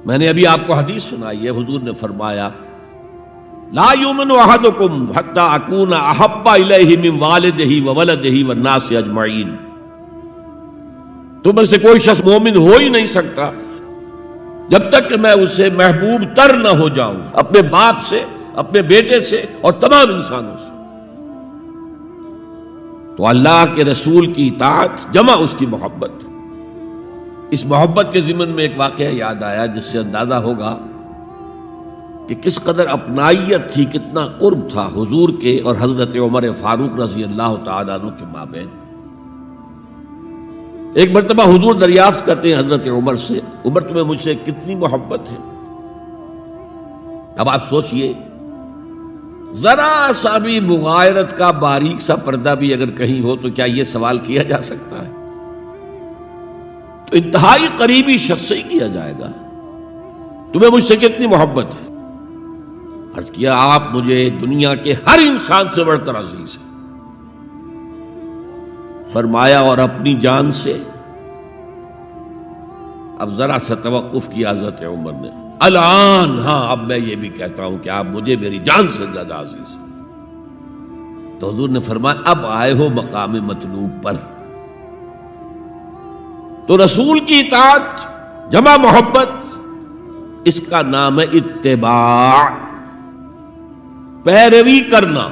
میں نے ابھی آپ کو حدیث سنائی ہے، حضور نے فرمایا لا یؤمن احدکم حتی اکون احب الیہ من والدہ وولدہ والناس اجمعین، تم میں سے کوئی شخص مومن ہو ہی نہیں سکتا جب تک کہ میں اسے محبوب تر نہ ہو جاؤں، اپنے باپ سے، اپنے بیٹے سے اور تمام انسانوں سے۔ تو اللہ کے رسول کی اطاعت جمع اس کی محبت۔ اس محبت کے ضمن میں ایک واقعہ یاد آیا جس سے اندازہ ہوگا کہ کس قدر اپنائیت تھی، کتنا قرب تھا حضور کے اور حضرت عمر فاروق رضی اللہ تعالیٰ عنہ کے مابین۔ ایک مرتبہ حضور دریافت کرتے ہیں حضرت عمر سے، عمر تمہیں مجھ سے کتنی محبت ہے؟ اب آپ سوچئے، ذرا سا بھی مغایرت کا باریک سا پردہ بھی اگر کہیں ہو تو کیا یہ سوال کیا جا سکتا ہے؟ تو انتہائی قریبی شخص سے ہی کیا جائے گا، تمہیں مجھ سے کتنی محبت ہے؟ عرض کیا آپ مجھے دنیا کے ہر انسان سے بڑھ کر عزیز ہیں۔ فرمایا اور اپنی جان سے؟ اب ذرا سا توقف کیا حضرت عمر نے، الان ہاں اب میں یہ بھی کہتا ہوں کہ آپ مجھے میری جان سے زیادہ عزیز ہیں۔ تو حضور نے فرمایا اب آئے ہو مقام مطلوب پر۔ تو رسول کی اطاعت جمع محبت، اس کا نام ہے اتباع، پیروی کرنا۔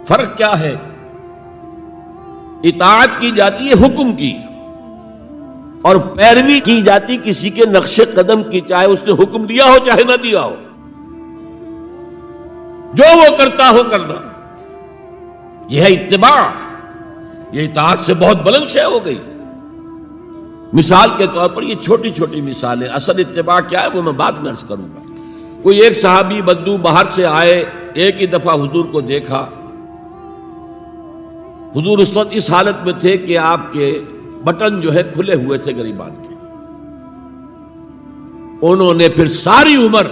فرق کیا ہے؟ اطاعت کی جاتی ہے حکم کی، اور پیروی کی جاتی کسی کے نقش قدم کی، چاہے اس نے حکم دیا ہو چاہے نہ دیا ہو، جو وہ کرتا ہو کرنا، یہ ہے اتباع۔ یہ اطاعت سے بہت بلند شے ہو گئی۔ مثال کے طور پر یہ چھوٹی چھوٹی مثالیں، اصل اتباع کیا ہے وہ میں بعد میں عرض کروں گا۔ کوئی ایک صحابی بدو باہر سے آئے، ایک ہی دفعہ حضور کو دیکھا، حضور اس وقت اس حالت میں تھے کہ آپ کے بٹن جو ہے کھلے ہوئے تھے گریبان کے، انہوں نے پھر ساری عمر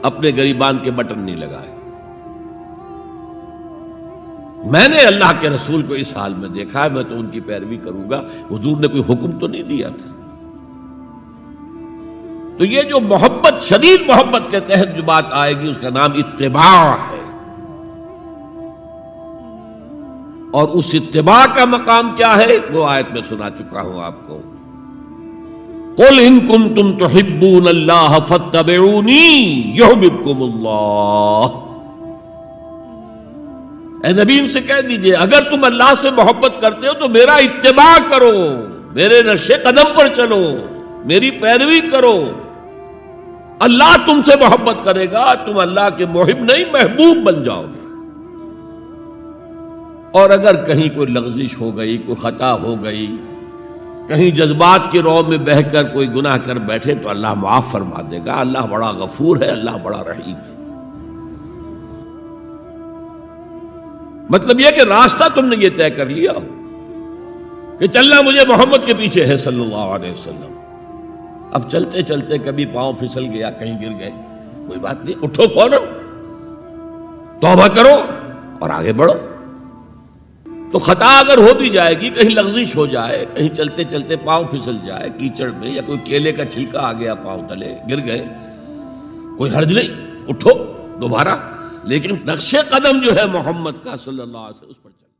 اپنے گریبان کے بٹن نہیں لگائے۔ میں نے اللہ کے رسول کو اس حال میں دیکھا ہے، میں تو ان کی پیروی کروں گا، حضور نے کوئی حکم تو نہیں دیا تھا۔ تو یہ جو محبت، شدید محبت کے تحت جو بات آئے گی اس کا نام اتباع ہے، اور اس اتباع کا مقام کیا ہے وہ آیت میں سنا چکا ہوں آپ کو۔ قُلْ إِن كُنتُمْ تُحِبُّونَ اللَّهَ فَاتَّبِعُونِي يُحْبِبْكُمُ اللَّهُ۔ اے نبی ان سے کہہ دیجئے اگر تم اللہ سے محبت کرتے ہو تو میرا اتباع کرو، میرے نقش قدم پر چلو، میری پیروی کرو۔ اللہ تم سے محبت کرے گا، تم اللہ کے محب نہیں محبوب بن جاؤ گے۔ اور اگر کہیں کوئی لغزش ہو گئی، کوئی خطا ہو گئی، کہیں جذبات کی رو میں بہہ کر کوئی گناہ کر بیٹھے تو اللہ معاف فرما دے گا۔ اللہ بڑا غفور ہے، اللہ بڑا رحیم ہے۔ مطلب یہ کہ راستہ تم نے یہ طے کر لیا ہو کہ چلنا مجھے محمد کے پیچھے ہے صلی اللہ علیہ وسلم۔ اب چلتے چلتے کبھی پاؤں پھسل گیا، کہیں گر گئے، کوئی بات نہیں، اٹھو فوراً، توبہ کرو اور آگے بڑھو۔ تو خطا اگر ہو بھی جائے گی، کہیں لغزش ہو جائے، کہیں چلتے چلتے پاؤں پھسل جائے کیچڑ میں، یا کوئی کیلے کا چھلکا آ گیا پاؤں تلے، گر گئے، کوئی حرج نہیں، اٹھو دوبارہ، لیکن نقش قدم جو ہے محمد کا صلی اللہ علیہ وسلم اس پر چلو۔